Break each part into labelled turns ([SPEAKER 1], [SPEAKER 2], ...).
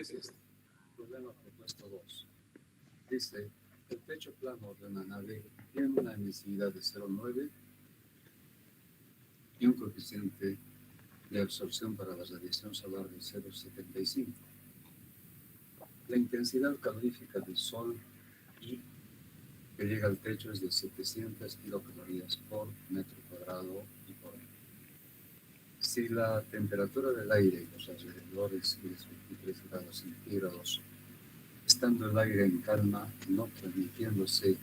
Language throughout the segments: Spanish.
[SPEAKER 1] es este. Problema propuesto 2. Dice, el techo plano de una nave tiene una emisividad de 0,9 y un coeficiente de absorción para la radiación solar de 0,75. La intensidad calorífica del Sol I que llega al techo es de 700 kilocalorías por metro cuadrado y por año. Si la temperatura del aire en los alrededores es 23 grados centígrados, estando el aire en calma, no transmitiéndose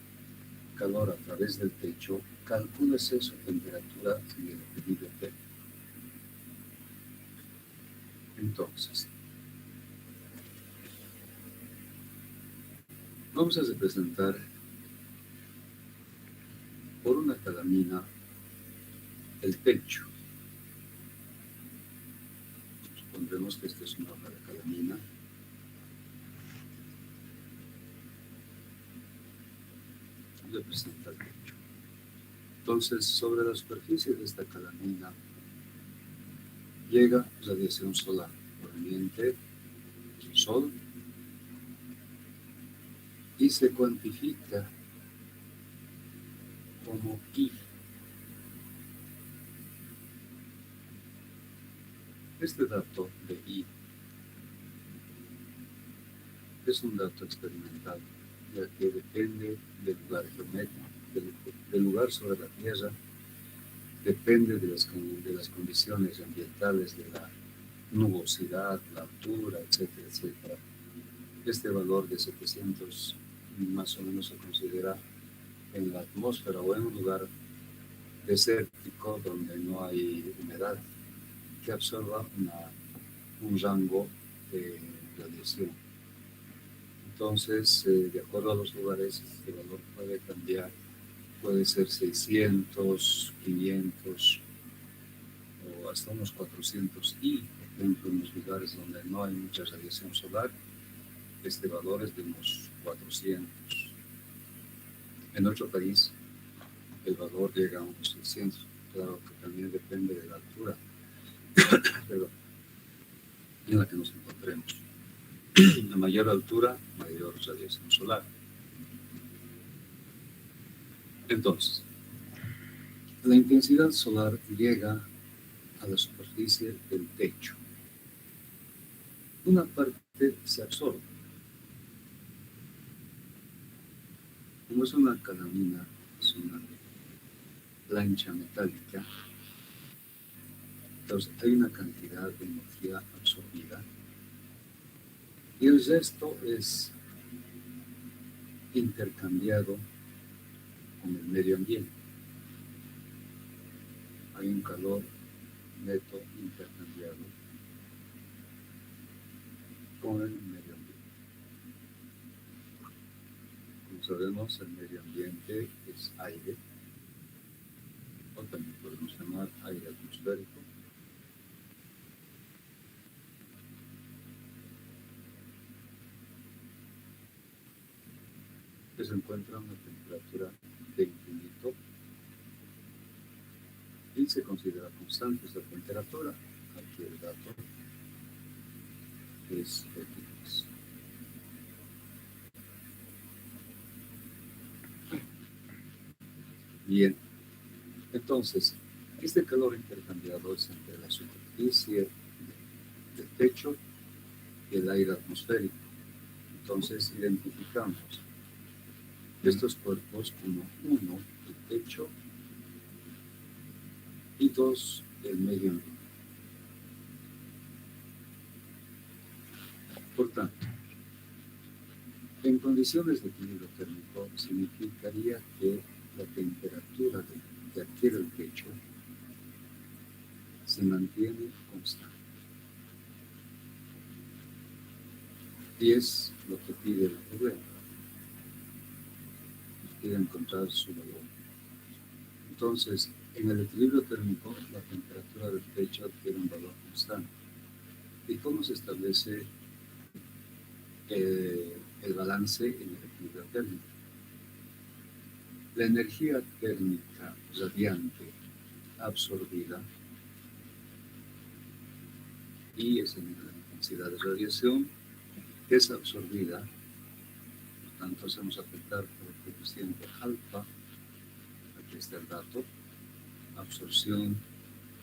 [SPEAKER 1] calor a través del techo, calcúlese su temperatura en el equilibrio térmico. Entonces, vamos a representar por una calamina el techo. Supondremos que esta es una hoja de calamina. Representa el techo. Entonces, sobre la superficie de esta calamina llega radiación solar proveniente del Sol y se cuantifica como I. Este dato de I es un dato experimental, ya que depende del lugar geométrico, del lugar sobre la Tierra, depende de las condiciones ambientales, de la nubosidad, la altura, etcétera, etcétera. Este valor de 700 más o menos se considera en la atmósfera o en un lugar desértico donde no hay humedad, que absorba un rango de radiación. Entonces, de acuerdo a los lugares, este valor puede cambiar, puede ser 600, 500 o hasta unos 400 y, por ejemplo, en los lugares donde no hay mucha radiación solar, este valor es de unos 400. En nuestro país, el valor llega a unos 600. Claro que también depende de la altura en la que nos encontremos. A mayor altura, mayor radiación solar. Entonces, la intensidad solar llega a la superficie del techo. Una parte se absorbe. Como es una calamina, es una plancha metálica, entonces hay una cantidad de energía absorbida y el resto es intercambiado con el medio ambiente. Hay un calor neto intercambiado con el medio ambiente. Como sabemos, el medio ambiente es aire, o también podemos llamar aire atmosférico. Que se encuentra a una temperatura de infinito y se considera constante esta temperatura. Aquí el dato es X. Bien, entonces, este calor intercambiado es entre la superficie del techo y el aire atmosférico. Entonces, identificamos estos cuerpos como 1, el techo, y 2, el medio ambiente. Por tanto, en condiciones de equilibrio térmico significaría que la temperatura que adquiere el techo se mantiene constante. Y es lo que pide el problema. Quiere encontrar su valor. Entonces, en el equilibrio térmico, la temperatura del techo adquiere un valor constante. ¿Y cómo se establece el balance en el equilibrio térmico? La energía térmica radiante absorbida y esa es la intensidad de radiación es absorbida, por tanto hacemos afectar por el coeficiente alfa, aquí está el dato, absorción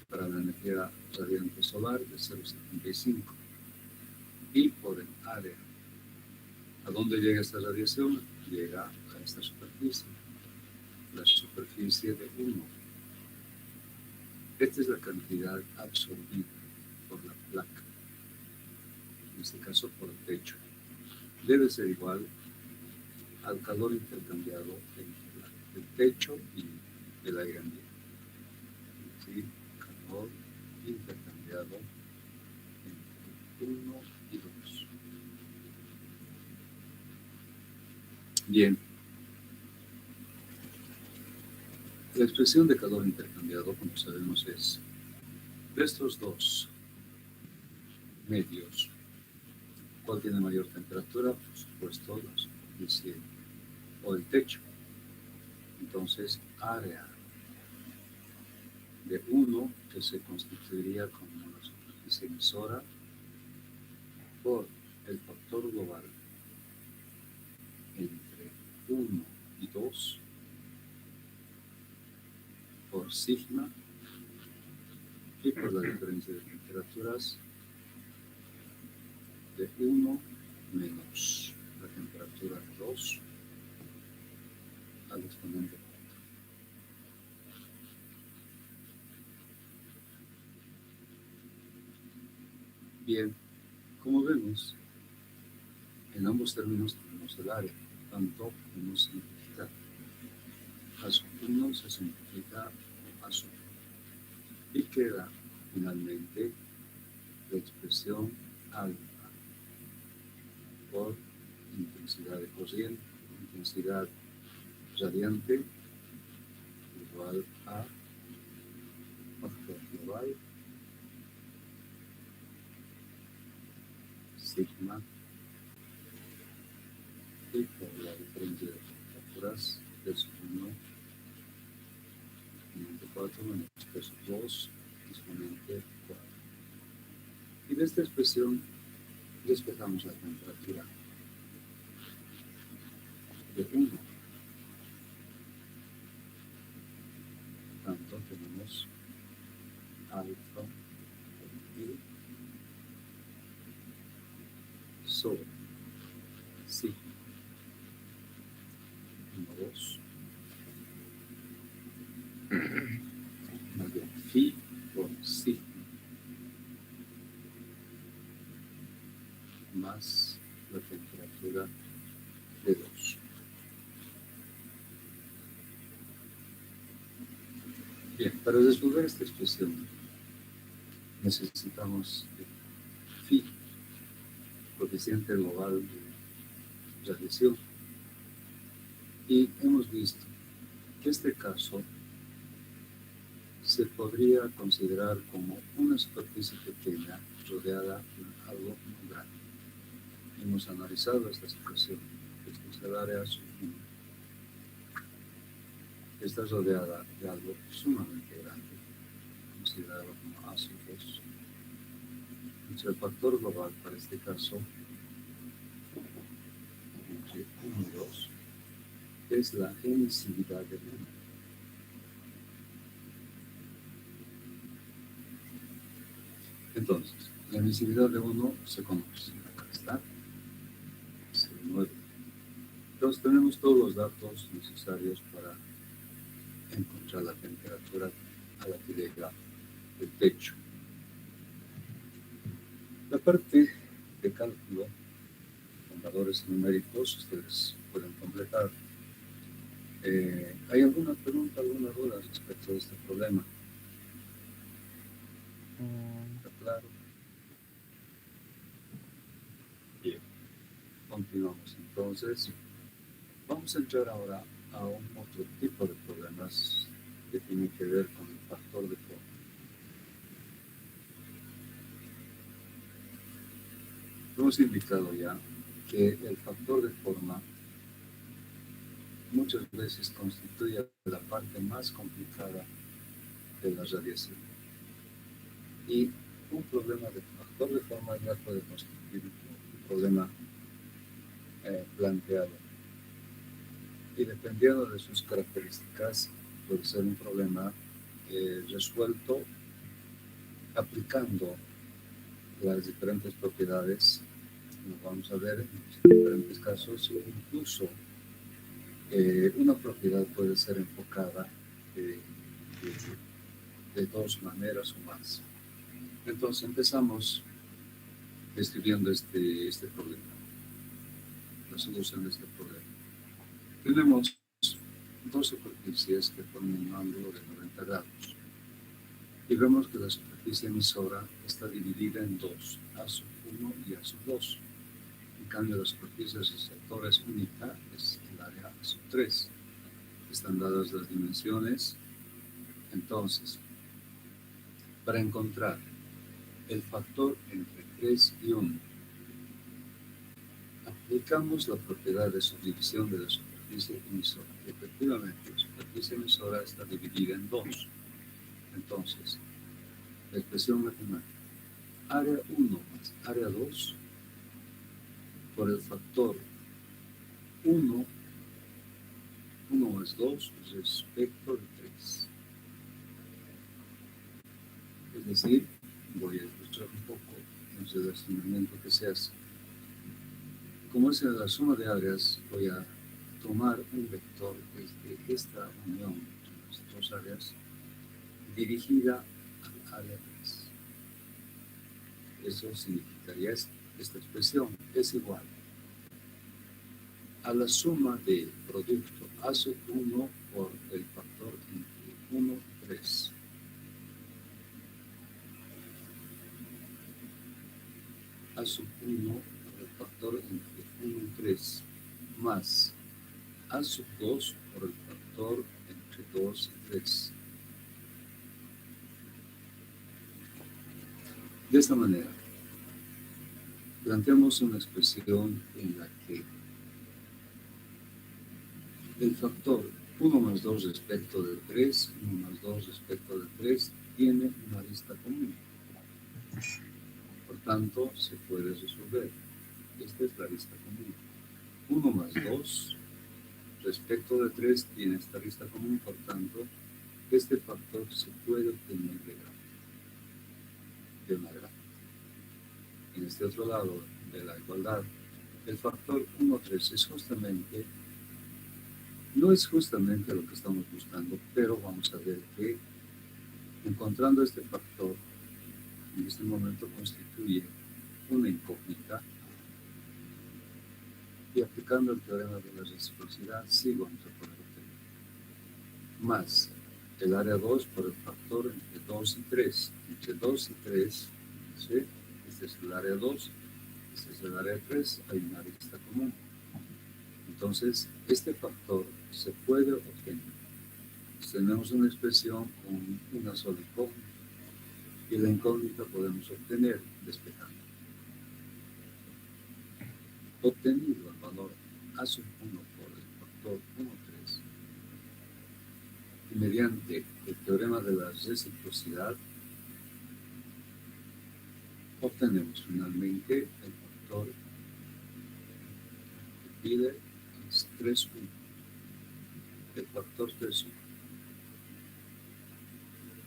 [SPEAKER 1] para la energía radiante solar de 0,75 y por el área. ¿A dónde llega esta radiación? Llega a esta superficie, la superficie de 1. Esta es la cantidad absorbida por la placa, en este caso por el techo. Debe ser igual al calor intercambiado entre el techo y el aire ambiente. Es decir, calor intercambiado entre 1 y 2. Bien. La expresión de calor intercambiado, como sabemos, es de estos dos medios. ¿Cuál tiene mayor temperatura? Por supuesto, la superficie o el techo. Entonces, área de 1, que se constituiría como la superficie emisora, por el factor global entre 1 y 2, por sigma, y por la diferencia de temperaturas de 1 menos la temperatura de 2 al exponente 4. Bien, como vemos, en ambos términos tenemos el área, tanto podemos simplificar. A sub 1 se simplifica a sub 1 y queda finalmente la expresión alfa por intensidad de corriente, intensidad radiante igual a factor global sigma y por la diferencia de temperaturas de sub 1 exponente 4 menos de sub 2 exponente 4. Y de esta expresión despejamos la temperatura de 1. Tanto tenemos alfa y sobre sigma 2 más bien phi por sigma más la temperatura de 2. Bien, para resolver esta expresión necesitamos phi, coeficiente global de radiación, y hemos visto que este caso se podría considerar como una superficie pequeña rodeada de algo muy grande. Hemos analizado esta situación. Esta es el área sub 1. Está rodeada de algo sumamente grande, considerado como A sub 2. El factor global para este caso, entre 1 y 2, es la emisividad del 1. Entonces, la emisividad de 1 se conoce. Acá está. 9. Entonces tenemos todos los datos necesarios para encontrar la temperatura a la que llega el techo. La parte de cálculo con valores numéricos ustedes pueden completar. ¿Hay alguna pregunta, alguna duda respecto a este problema? ¿Está claro? Bien, continuamos entonces. Vamos a entrar ahora a un otro tipo de problemas que tienen que ver con el factor de forma. Hemos indicado ya que el factor de forma muchas veces constituye la parte más complicada de la radiación. Y un problema de factor de forma ya puede constituir un problema planteado. Y dependiendo de sus características, puede ser un problema resuelto aplicando las diferentes propiedades. Nos vamos a ver en diferentes casos, incluso una propiedad puede ser enfocada de dos maneras o más. Entonces empezamos describiendo este problema, la solución de este problema. Tenemos dos superficies que forman un ángulo de 90 grados y vemos que la superficie emisora está dividida en dos, A sub 1 y A sub 2. En cambio, la superficie receptora es única, es el área A sub 3. Están dadas las dimensiones. Entonces, para encontrar el factor entre 3 y 1, aplicamos la propiedad de subdivisión de la superficie emisora. Efectivamente, la superficie emisora está dividida en dos. Entonces, la expresión matemática, área 1 más área 2 por el factor 1 más 2 respecto de 3. Es decir, voy a ilustrar un poco el razonamiento que se hace. Como es la suma de áreas, voy a tomar un vector desde esta unión entre las dos áreas dirigida al área 3. Eso significaría esta expresión es igual a la suma del producto A sub 1 por el factor entre 1 y 3. A sub 1 por el factor entre 1 y 3 más A sub 2 por el factor entre 2 y 3. De esta manera, planteamos una expresión en la que el factor 1 más 2 respecto de 3, 1 más 2 respecto de 3, tiene una arista común. Por tanto, se puede resolver. Esta es la arista común. 1 más 2 respecto de 3 tiene esta arista común, por tanto, este factor se puede obtener de una gráfica. En este otro lado de la igualdad, el factor 1, 3 no es justamente lo que estamos buscando, pero vamos a ver que encontrando este factor, en este momento constituye una incógnita, y aplicando el teorema de la reciprocidad, sí vamos a poder obtener. Más el área 2 por el factor entre 2 y 3. Entre 2 y 3, ¿sí? Este es el área 2, este es el área 3, hay una arista común. Entonces, este factor se puede obtener. Tenemos una expresión con una sola incógnita, y la incógnita podemos obtener despejando. Obtenido el valor A sub 1 por el factor 1, 3, y mediante el teorema de la reciprocidad, obtenemos finalmente el factor que pide es 3, 1. El factor 3, 1.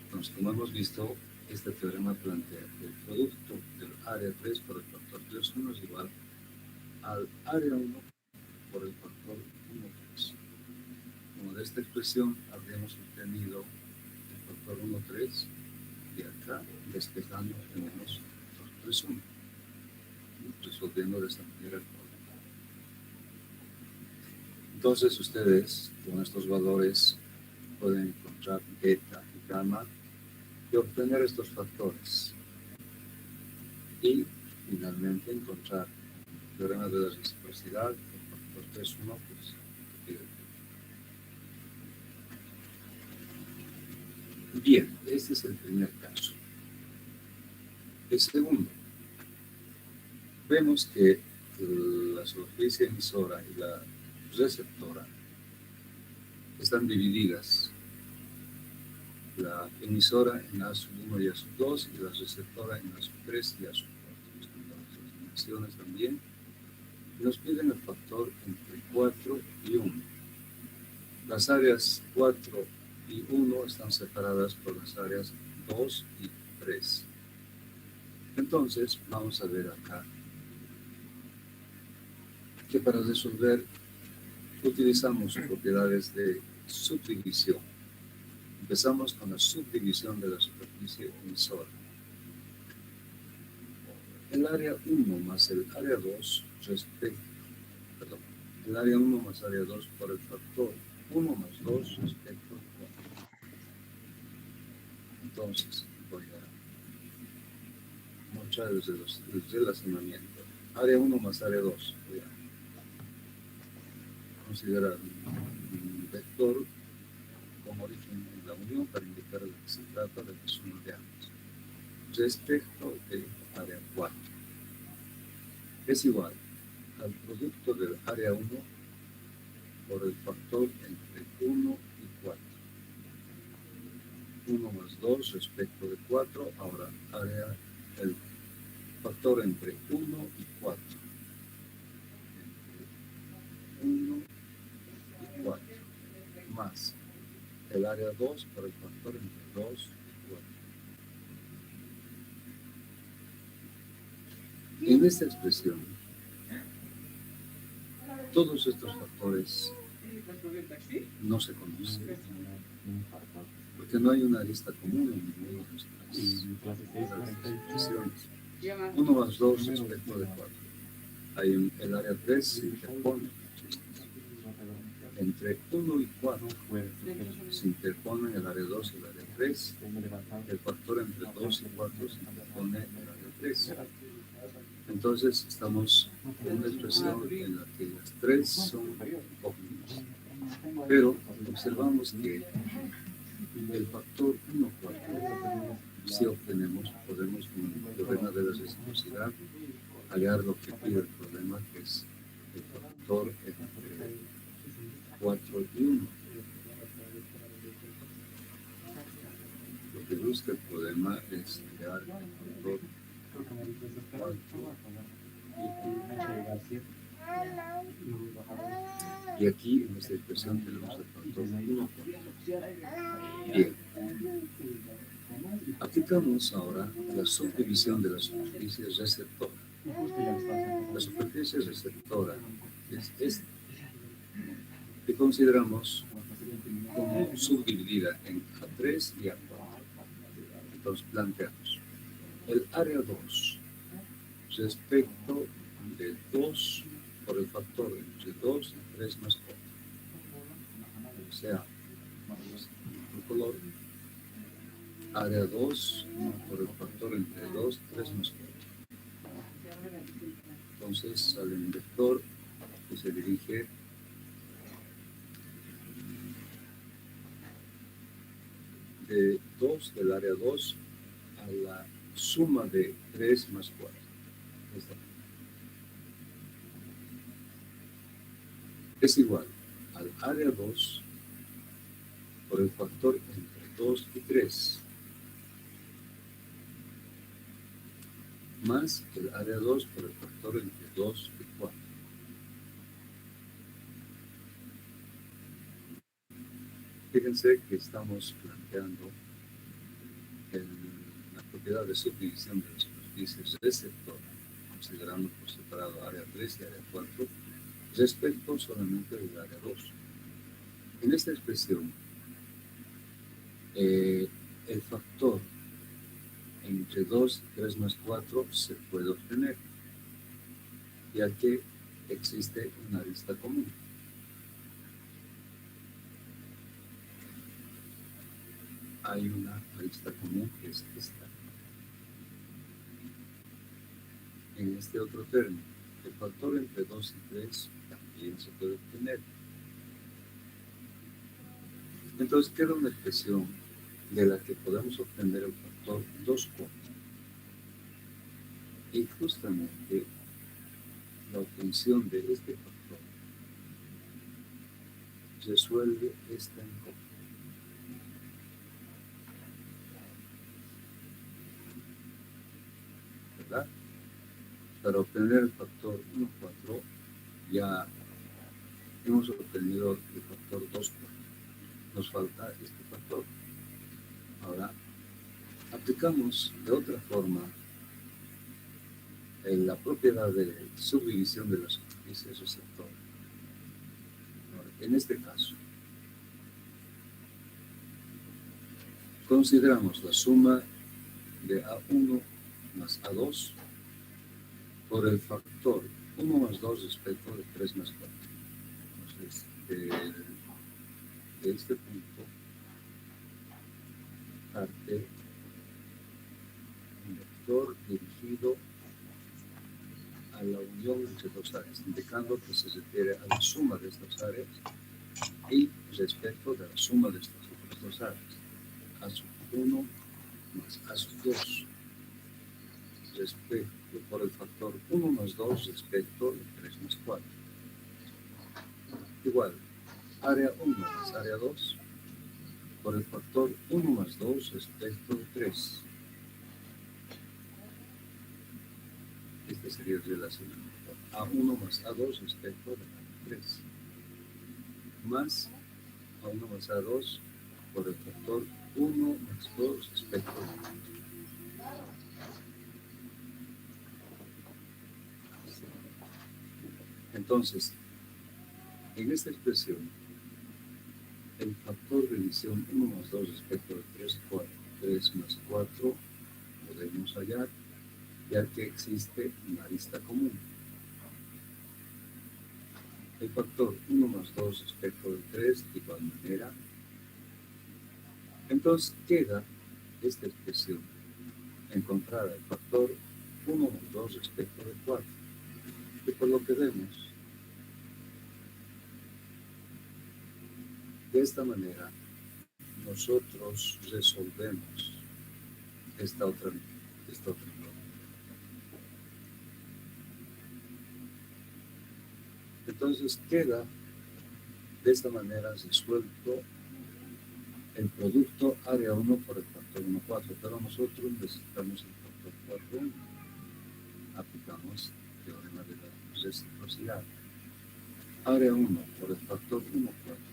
[SPEAKER 1] Entonces, como hemos visto, este teorema plantea que el producto del área 3 por el factor 3, 1 es igual al área 1 por el factor 1, 3. Como de esta expresión habríamos obtenido el factor 1, 3, y acá despejando tenemos el factor 3, 1, resolviendo de esta manera el problema. Entonces ustedes con estos valores pueden encontrar beta y gamma y obtener estos factores, y finalmente encontrar el teorema de la reciprocidad, el factor 3, 1, pues bien, este es el primer caso. El segundo, vemos que la superficie emisora y la receptora están divididas. La emisora en A sub 1 y A sub 2 y la receptora en A sub 3 y A sub 4. Están dadas las dimensiones también. Nos piden el factor entre 4 y 1. Las áreas 4 y 1 están separadas por las áreas 2 y 3. Entonces, vamos a ver acá que para resolver utilizamos propiedades de subdivisión. Empezamos con la subdivisión de la superficie emisora. El área 1 más el área 2 el área 1 más área 2 por el factor 1 más 2 respecto a 4. Entonces, voy a mostrar desde el relacionamiento. Área 1 más área 2. Voy a considerar un vector con origen en la unión para indicar que se trata de la suma de ambos. Respecto de área 4. Es igual al producto del área 1 por el factor entre 1 y 4. 1 más 2 respecto de 4, ahora el factor entre 1 y 4. Entre 1 y 4, más el área 2 por el factor entre 2 y 4. En esta expresión, todos estos factores no se conocen, porque no hay una arista común en ninguna de estas expresiones. 1 más 2 respecto de 4. Hay el área 3 se interpone. Entre 1 y 4 se interponen el área 2 y el área 3. El factor entre 2 y 4 se interpone el área 3. Entonces estamos en una expresión en la que las 3 son óptimas. Pero observamos que el factor 1, 4, si obtenemos, podemos con el teorema de la reciprocidad hallar lo que pide el problema, que es el factor entre 4 y 1. Lo que busca el problema es hallar el factor 4 y 1. Y aquí en esta expresión tenemos el factor 1, 4. Bien. Aplicamos ahora la subdivisión de la superficie receptora. La superficie receptora es esta, que consideramos como subdividida en A3 y A4. Entonces planteamos el área 2 respecto de 2 por el factor entre 2 y 3 más 4. O sea, un color, área 2 por el factor entre 2 y 3 más 4. Entonces sale un vector que se dirige de 2 del área 2 a la suma de 3 más 4. Es igual al área 2 por el factor entre 2 y 3 más el área 2 por el factor entre 2 y 4. Fíjense que estamos planteando la propiedad de subdivisión de las superficies receptora, considerando por separado área 3 y área 4, respecto solamente del área 2. En esta expresión, el factor entre 2 y 3 más 4 se puede obtener, ya que existe una arista común. Hay una arista común que es esta. En este otro término, el factor entre 2 y 3 también se puede obtener. Entonces queda una expresión de la que podemos obtener el factor 2 4. Y justamente la obtención de este factor resuelve esta incógnita. ¿Verdad? Para obtener el factor 1, 4 ya hemos obtenido el factor 2 cuartos. Nos falta este factor. Ahora, aplicamos de otra forma la propiedad de subdivisión de la superficie receptora. Ahora, en este caso, consideramos la suma de A1 más A2 por el factor 1 más 2 respecto de 3 más 4. Entonces, de este punto parte un vector dirigido a la unión entre dos áreas, indicando que se refiere a la suma de estas áreas y respecto de la suma de estas otras dos áreas. A sub 1 más A sub 2 respecto por el factor 1 más 2 respecto de 3 más 4. Igual, área 1 más área 2 por el factor 1 más 2 respecto de 3. Este sería el relacionamiento. A1 más A2 respecto de 3. Más A1 más A2 por el factor 1 más 2 respecto de 3. Entonces, en esta expresión, el factor de división 1 más 2 respecto de 3, 4. 3 más 4 podemos hallar, ya que existe una arista común. El factor 1 más 2 respecto de 3, de igual manera. Entonces queda esta expresión, encontrar el factor 1 más 2 respecto de 4. Y por lo que vemos, de esta manera, nosotros resolvemos esta otra problema. Entonces queda de esta manera resuelto el producto área 1 por el factor 1, 4, pero nosotros necesitamos el factor 4, 1. Aplicamos el teorema de la reciprocidad. Área 1 por el factor 1, 4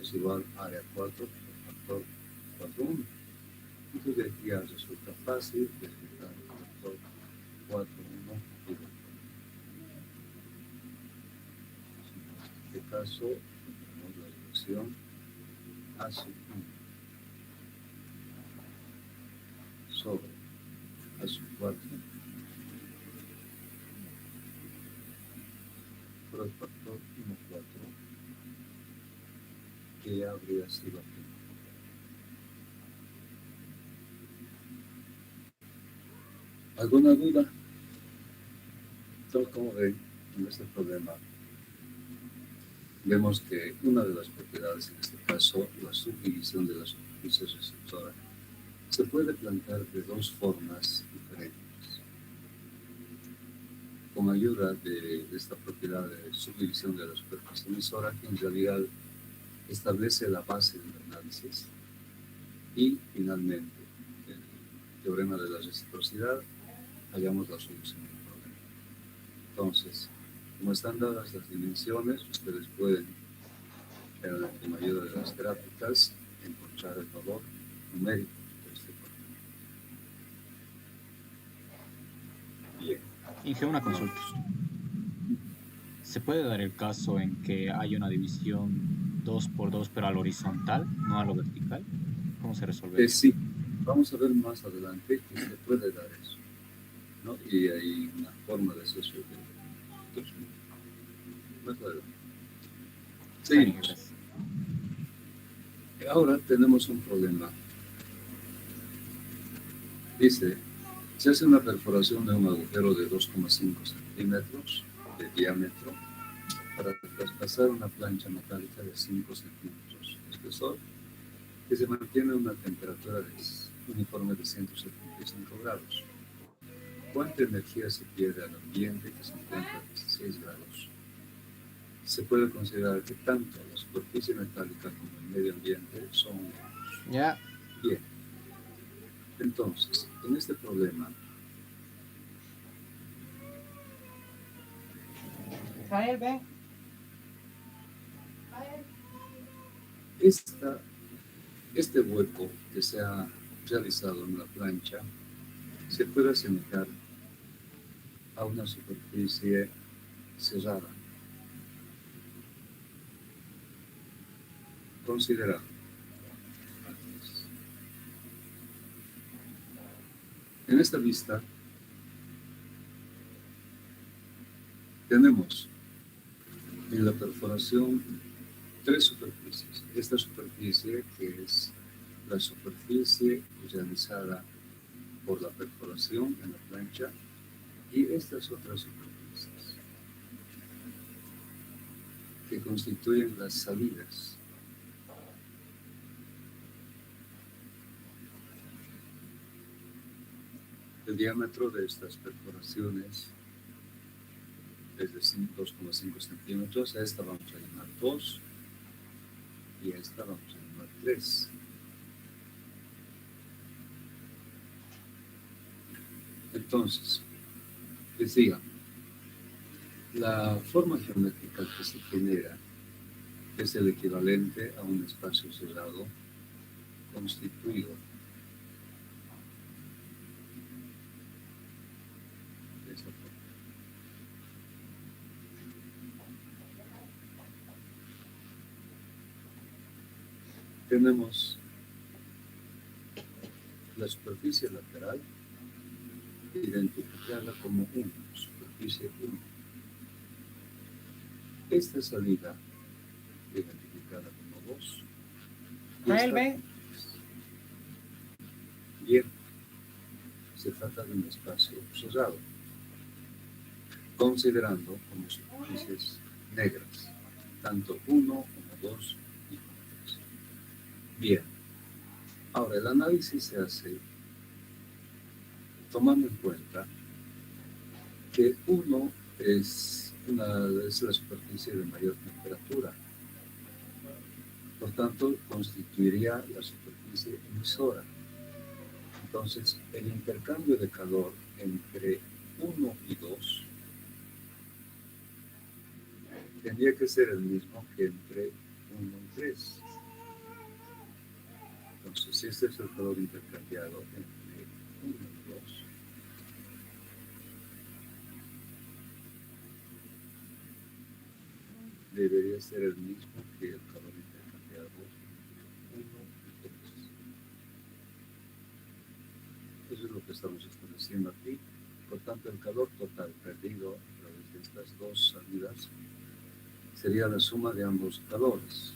[SPEAKER 1] es igual a área 4 por el factor 4, 1. Entonces de aquí ya resulta fácil despejar el factor 4, 1 y 2. En este caso, tenemos la dirección A sub 1 sobre A sub 4 por el factor 1, 4, que ya habría sido aquí. ¿Alguna duda? Entonces, como ven, en este problema vemos que una de las propiedades, en este caso, la subdivisión de la superficie receptora, se puede plantear de dos formas diferentes. Con ayuda de esta propiedad de subdivisión de la superficie emisora, que en realidad establece la base del análisis, y finalmente el teorema de la reciprocidad, hallamos la solución del problema. Entonces, como están dadas las dimensiones, ustedes pueden, con ayuda de las gráficas, encontrar el valor numérico de este problema. Bien.
[SPEAKER 2] Inge, una consulta. ¿Se puede dar el caso en que hay una división 2 por 2 pero al horizontal, no a lo vertical? ¿Cómo se resuelve eso?
[SPEAKER 1] Sí, vamos a ver más adelante que se puede dar eso, ¿no? Y hay una forma de resolver. Entonces, más adelante. Seguimos. Ahora tenemos un problema. Dice, se hace una perforación de un agujero de 2,5 centímetros de diámetro para traspasar una plancha metálica de 5 centímetros de espesor que se mantiene a una temperatura uniforme de 175 grados. ¿Cuánta energía se pierde al ambiente que se encuentra a 16 grados? Se puede considerar que tanto la superficie metálica como el medio ambiente son unidos.
[SPEAKER 2] Ya.
[SPEAKER 1] Bien. Entonces, en este problema,
[SPEAKER 3] Rafael, ven.
[SPEAKER 1] Este hueco que se ha realizado en la plancha se puede asemejar a una superficie cerrada. Considera. En esta vista tenemos en la perforación tres superficies. Esta superficie, que es la superficie realizada por la perforación en la plancha, y estas otras superficies que constituyen las salidas. El diámetro de estas perforaciones es de 2,5 centímetros. A esta vamos a llamar 2 y a esta vamos a llamar 3. Entonces, decía, la forma geométrica que se genera es el equivalente a un espacio cerrado constituido de esta forma. Tenemos la superficie lateral identificada como 1, superficie 1. Esta salida identificada como 2.
[SPEAKER 3] Rafael, ven.
[SPEAKER 1] Bien, se trata de un espacio cerrado, considerando como superficies negras, tanto 1 como 2 y como 3. Bien, ahora el análisis se hace tomando en cuenta que 1 es la superficie de mayor temperatura, por tanto constituiría la superficie emisora. Entonces, el intercambio de calor entre 1 y 2 tendría que ser el mismo que entre 1 y 3. Entonces, si este es el calor intercambiado entre 1 y 2, debería ser el mismo que el calor intercambiado entre 1 y 3. Eso es lo que estamos estableciendo aquí. Por tanto, el calor total perdido a través de estas dos salidas sería la suma de ambos calores.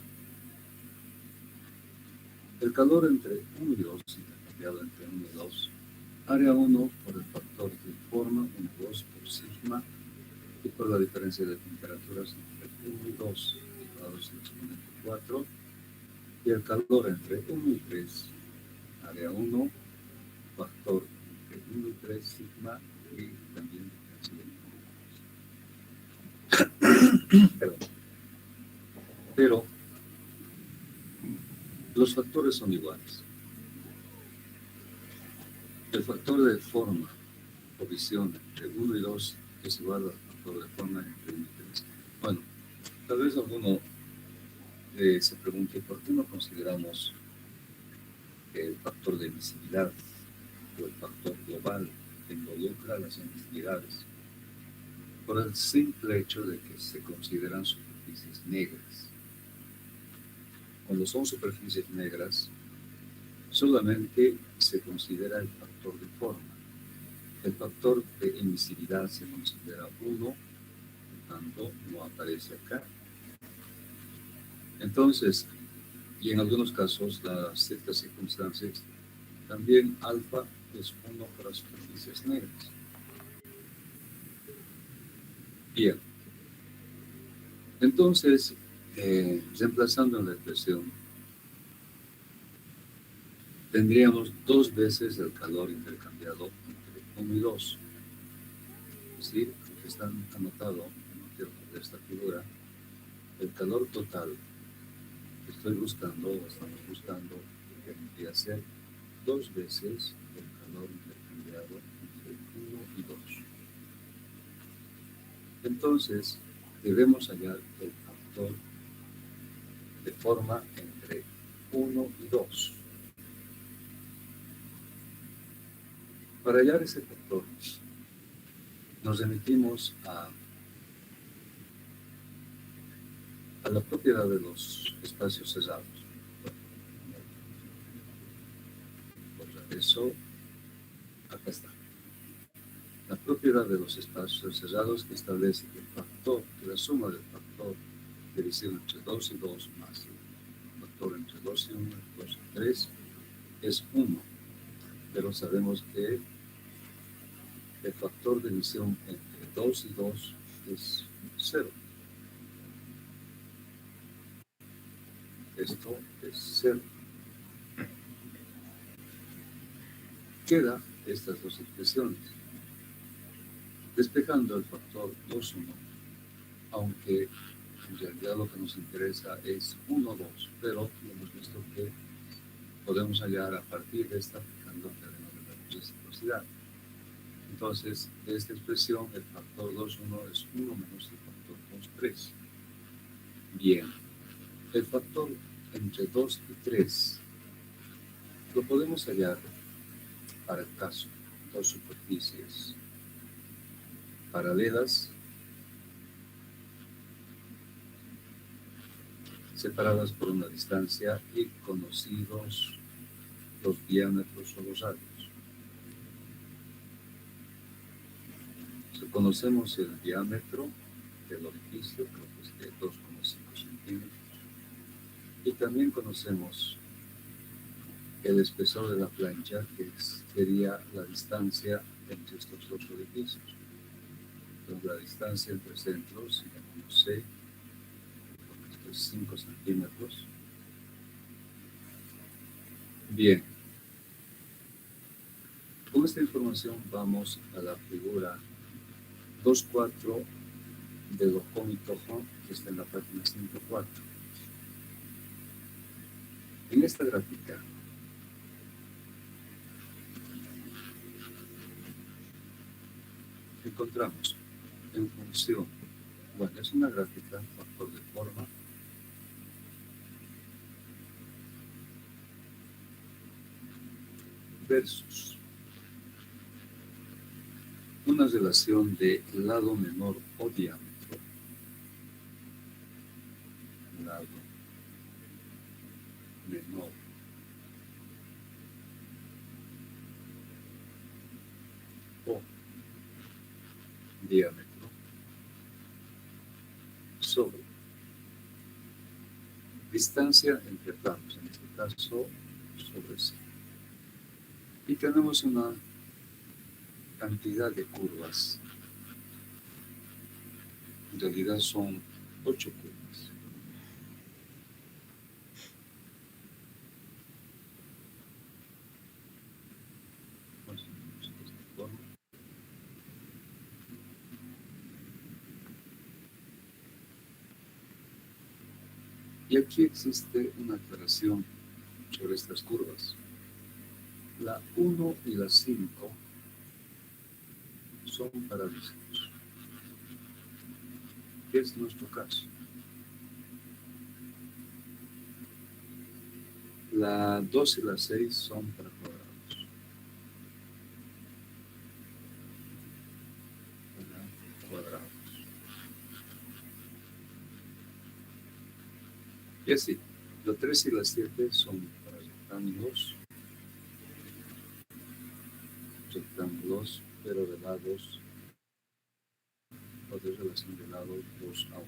[SPEAKER 1] El calor entre 1 y 2, intercambiado entre 1 y 2, área 1 por el factor de forma, 1 y 2 por sigma, y por la diferencia de temperaturas entre 1 y 2, grados al exponente 4, y el calor entre 1 y 3, área 1, factor entre 1 y 3, sigma, y también pero los factores son iguales. El factor de forma o visión entre 1 y 2 es igual al factor de forma entre 1 y 3. Bueno, tal vez alguno se pregunte por qué no consideramos el factor de emisividad o el factor global que involucra las emisividades, por el simple hecho de que se consideran superficies negras. Cuando son superficies negras, solamente se considera el factor de forma. El factor de emisividad se considera 1, por tanto no aparece acá. Entonces, y en algunos casos, las ciertas circunstancias, también alfa es 1 para superficies negras. Bien. Entonces, reemplazando la expresión, tendríamos 2 veces el calor intercambiado entre 1 y 2. Es decir, que está anotado en esta figura, el calor total que estoy buscando, o estamos buscando, tendría que ser 2 veces el calor intercambiado entre 1 y 2. Entonces, debemos hallar el factor de forma entre 1 y 2. Para hallar ese factor, nos remitimos a la propiedad de los espacios cerrados. Por eso, acá está. La propiedad de los espacios cerrados que establece que el factor, que la suma del factor división entre 2 y 2 más el factor entre 2 y 1, 2 y 3 es 1. Pero sabemos que el factor de división entre 2 y 2 es 0. Esto es 0. Quedan estas dos expresiones. Despejando el factor 2, 1, aunque en realidad lo que nos interesa es 1, 2, pero hemos visto que podemos hallar a partir de esta aplicando el teorema de la reciprocidad. Entonces, de esta expresión, el factor 2, 1 es 1 menos el factor 2, 3. Bien, el factor entre 2 y 3 lo podemos hallar para el caso, dos superficies paralelas separadas por una distancia y conocidos los diámetros o los radios. Si conocemos el diámetro del orificio, creo que es de 2,5 centímetros, y también conocemos el espesor de la plancha, que sería la distancia entre estos dos orificios. Entonces, la distancia entre centros, digamos C, esto es 5 centímetros. Bien, con esta información vamos a la figura 2.4 de Locón-Tojo, que está en la página 104. En esta gráfica encontramos en función, bueno, es una gráfica, factor de forma, versus una relación de lado menor o diámetro, lado menor o diámetro sobre distancia entre planos, en este caso sobre C. Y tenemos una cantidad de curvas. En realidad son 8 curvas. Y aquí existe una aclaración sobre estas curvas. La 1 y la 5 son paralelos, que es nuestro caso. La 2 y la 6 son para cuadrados. Para cuadrados. Y así, la 3 y la 7 son para rectángulos, pero de lados, o de relación de lados 2 a 1.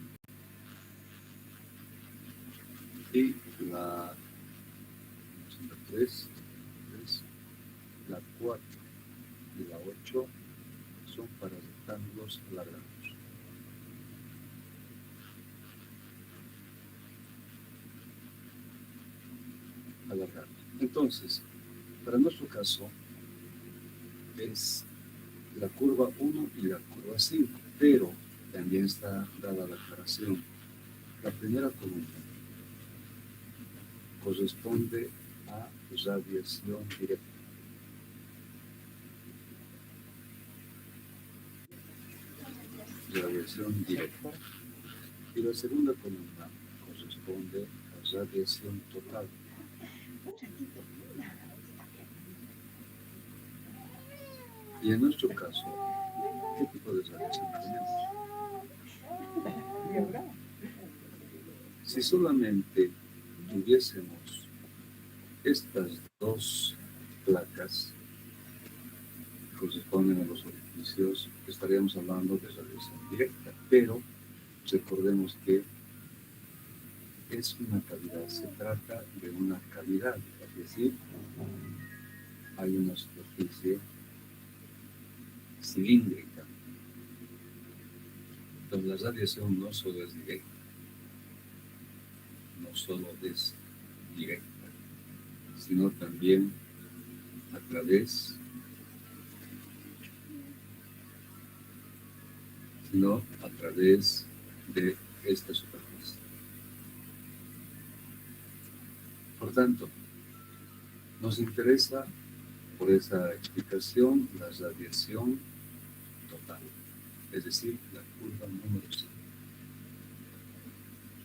[SPEAKER 1] Y la 3, la 4 y la 8 son para rectángulos alargados. Entonces, para nuestro caso, es la curva 1 y la curva 5, pero también está dada la aclaración. La primera columna corresponde a radiación directa. Radiación directa. Y la segunda columna corresponde a radiación total. Y en nuestro caso, ¿qué tipo de radiación tenemos? Si solamente tuviésemos estas dos placas que corresponden a los orificios, estaríamos hablando de radiación directa, pero recordemos que es una cavidad, se trata de una cavidad, es decir, hay una superficie cilíndrica. Entonces la radiación no solo es directa, sino también a través de esta superficie. Por tanto, nos interesa, por esa explicación, la radiación total, es decir, la curva número 5.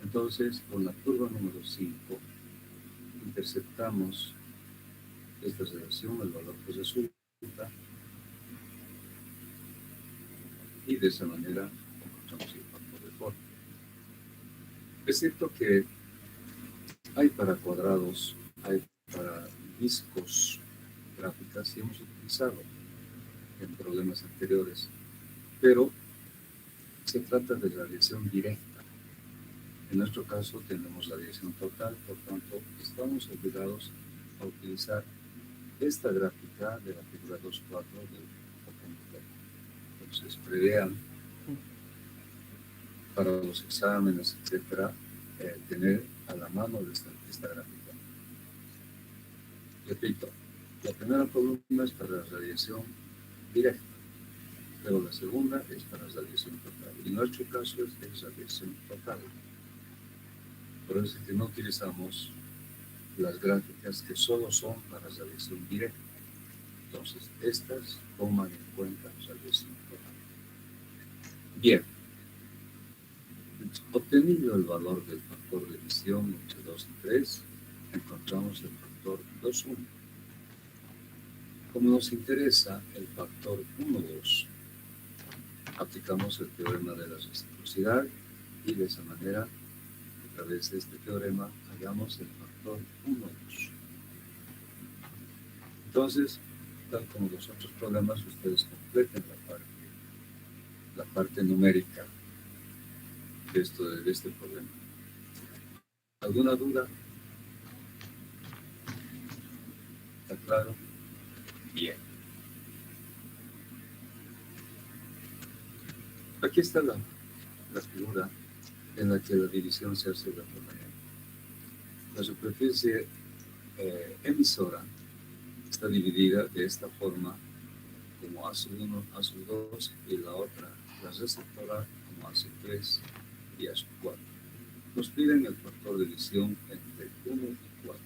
[SPEAKER 1] Entonces, con la curva número 5, interceptamos esta relación, el valor que resulta, y de esa manera encontramos el factor de forma. Es cierto que hay para cuadrados, hay para discos gráficas y hemos utilizado en problemas anteriores, pero se trata de radiación directa. En nuestro caso tenemos radiación total, por tanto estamos obligados a utilizar esta gráfica de la figura 2.4 del fotón. Entonces prevean para los exámenes, etcétera, tener a la mano esta gráfica. Repito, la primera columna es para la radiación directa, pero la segunda es para radiación total. Y en nuestro caso es radiación total. Por eso es que no utilizamos las gráficas que solo son para radiación directa. Entonces, estas toman en cuenta radiación total. Bien. Obtenido el valor del factor de emisión entre 2 y 3, encontramos el factor 2,1. Como nos interesa el factor 1,2, aplicamos el teorema de la reciprocidad y de esa manera, a través de este teorema, hallamos el factor 1,2. Entonces, tal como los otros problemas, ustedes completen la parte numérica de este problema. ¿Alguna duda? ¿Está claro? Bien. Aquí está la figura en la que la división se hace de otra manera. La superficie emisora está dividida de esta forma como A1, A2 y la otra, la receptora, como A3 y A4. Nos piden el factor de división entre 1 y 4.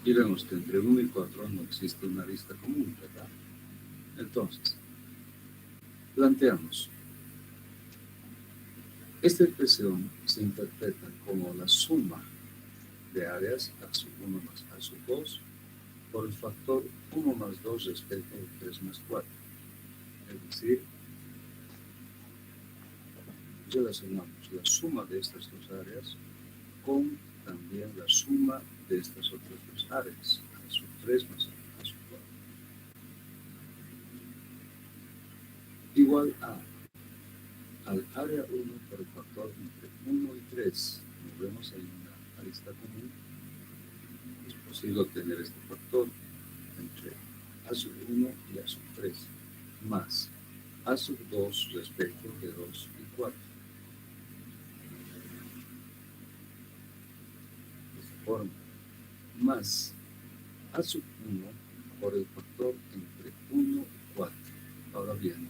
[SPEAKER 1] Y vemos que entre 1 y 4 no existe una arista común, ¿verdad? Entonces, planteamos. Esta expresión se interpreta como la suma de áreas A1 más A2 por el factor 1 más 2 respecto al 3 más 4. Es decir, relacionamos la suma de estas dos áreas con también la suma de estas otras dos áreas, A3 más A4. Igual al área 1 por el factor entre 1 y 3. Como vemos, hay una arista común. Es posible obtener este factor entre A1 y A3 más A2 respecto de 2 y 4. De esta forma, más A1 por el factor entre 1 y 4. Ahora bien,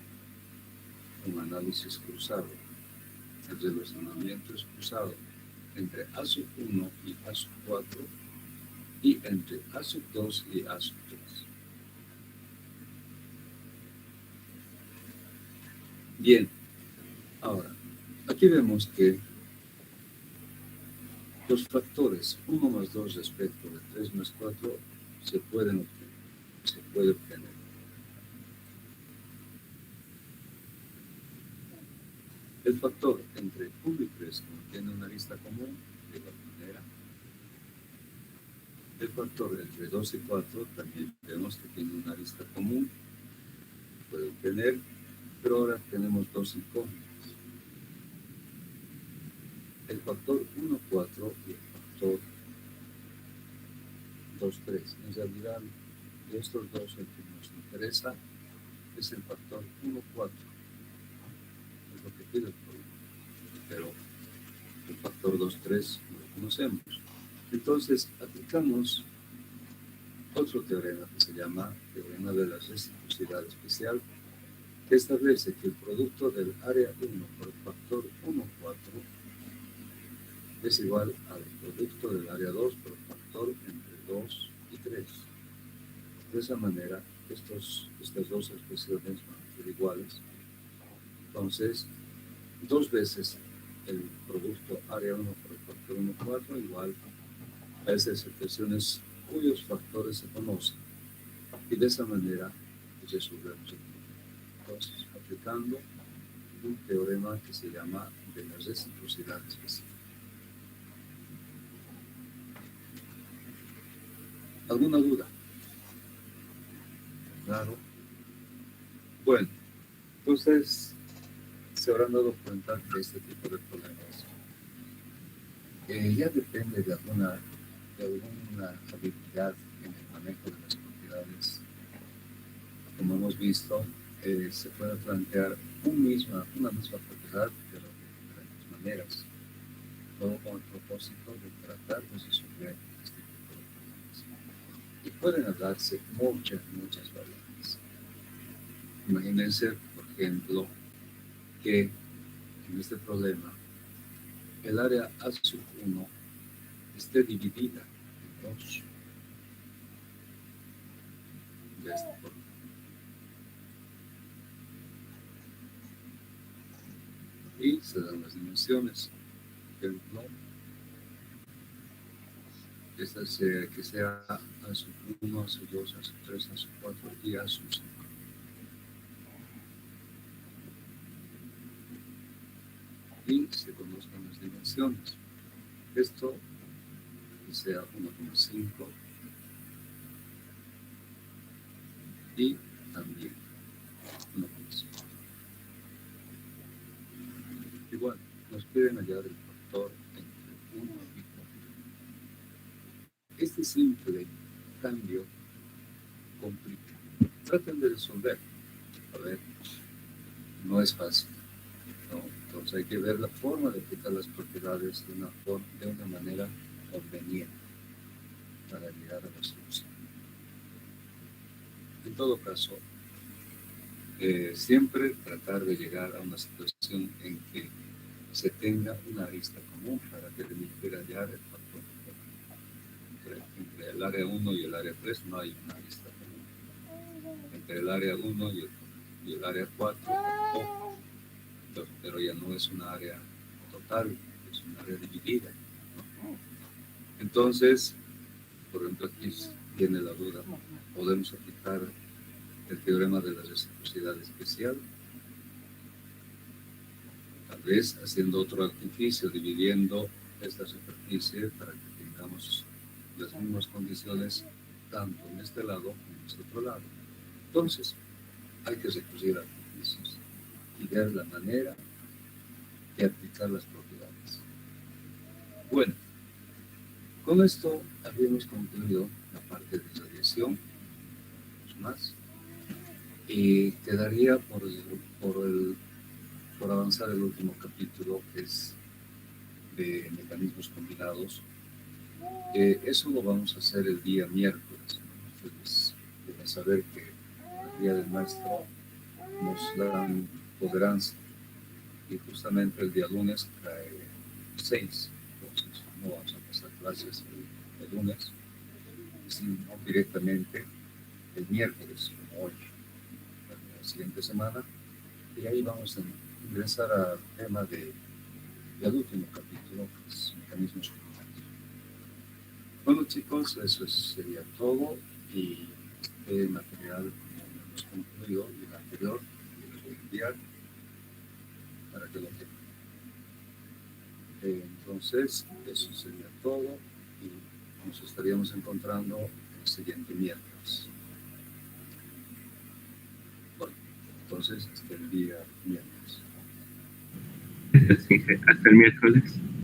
[SPEAKER 1] un análisis cruzado. El relacionamiento es cruzado entre A1 y A4 y entre A2 y A3. Bien, ahora, Aquí vemos que los factores 1 más 2 respecto de 3 más 4 se pueden obtener. Se puede obtener. El factor entre 1 y 3 contiene una arista común de igual manera. El factor entre 2 y 4 también vemos que tiene una arista común. Puede obtener, pero ahora tenemos dos incógnitas. El factor 1, 4 y el factor 2, 3. En realidad, de estos dos, el que nos interesa es el factor 1, 4. Es lo que pide el problema. Pero el factor 2, 3 no lo conocemos. Entonces, aplicamos otro teorema que se llama teorema de la reciprocidad especial, que establece que el producto del área 1 por el factor 1, 4 es igual al producto del área 2 por el factor entre 2 y 3. De esa manera, estas dos expresiones van a ser iguales. Entonces, dos veces el producto área 1 por el factor 1, 4 igual a esas expresiones cuyos factores se conocen. Y de esa manera resolvemos el problema. Entonces, aplicando un teorema que se llama de la reciprocidad especial. ¿Alguna duda? Claro. Bueno, entonces se habrán dado cuenta que este tipo de problemas ya depende de alguna habilidad en el manejo de las propiedades. Como hemos visto, se puede plantear una misma propiedad, pero de diferentes maneras, todo con el propósito de tratar de resolver este tipo de problemas. Y pueden darse muchas variantes. Imagínense, por ejemplo, que en este problema el área A1 esté dividida en dos de esta forma. Y se dan las dimensiones. Por ejemplo, que sea A1, A2, A3, A4 y A5. Y se conozcan las dimensiones. Esto que sea 1,5 y también 1,5. Igual, nos piden hallar el factor entre 1 y 4. Este simple cambio complica. Traten de resolver. A ver, no es fácil, ¿no? Entonces hay que ver la forma de aplicar las propiedades de una manera conveniente para llegar a la solución. En todo caso, siempre tratar de llegar a una situación en que se tenga una arista común para permitir hallar el factor. Entre el área 1 y el área 3 no hay una arista común. Entre el área 1 y el área 4 tampoco. Pero ya no es una área total, es una área dividida, ¿no? Entonces, por ejemplo, aquí viene la duda, podemos aplicar el teorema de la reciprocidad especial, tal vez haciendo otro artificio, dividiendo esta superficie para que tengamos las mismas condiciones tanto en este lado como en este otro lado. Entonces, hay que recurrir a artificios y ver la manera de aplicar las propiedades. Bueno, con esto habíamos concluido la parte de radiación, más, y quedaría por avanzar el último capítulo, que es de mecanismos combinados. Eso lo vamos a hacer el día miércoles. Ustedes deben saber que el día del maestro podrán, y justamente el día lunes cae 6, entonces no vamos a pasar clases el lunes, sino directamente el miércoles, como hoy, la siguiente semana, y ahí vamos a ingresar al tema de y al último capítulo, que es mecanismos comunales. Bueno, chicos, eso sería todo. Y este material, como hemos concluido, y el anterior, lo voy a enviar para que lo tengan. Entonces, eso sería todo y nos estaríamos encontrando el siguiente miércoles. Bueno, entonces, hasta el día miércoles.
[SPEAKER 4] Hasta el miércoles.